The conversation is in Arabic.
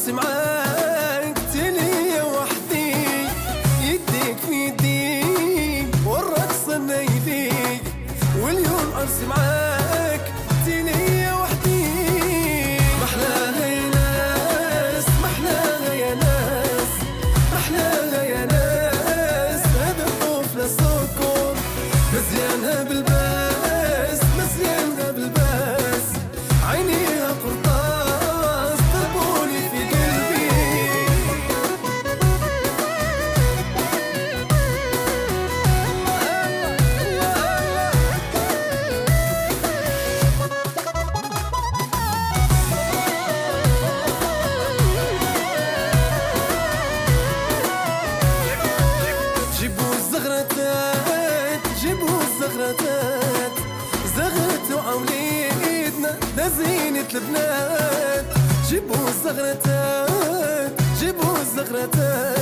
عرسي معاك تلي وحدي، يديك في يدي والرقص النيلي، واليوم عرسي معاك تلي وحدي. محلاها يا ناس، محلاها يا ناس، محلاها يا ناس، هذا الطوف لا سكر، مزيانها بالباس، مزيانها بالباس، عينيها قرطاس طربوني في قلبي. جيبوا الزغرتات، جيبوا الزغرتات، زغرتوا عوليدنا ده زينة البنات. جيبوا الزغرتات، جيبوا الزغرتات،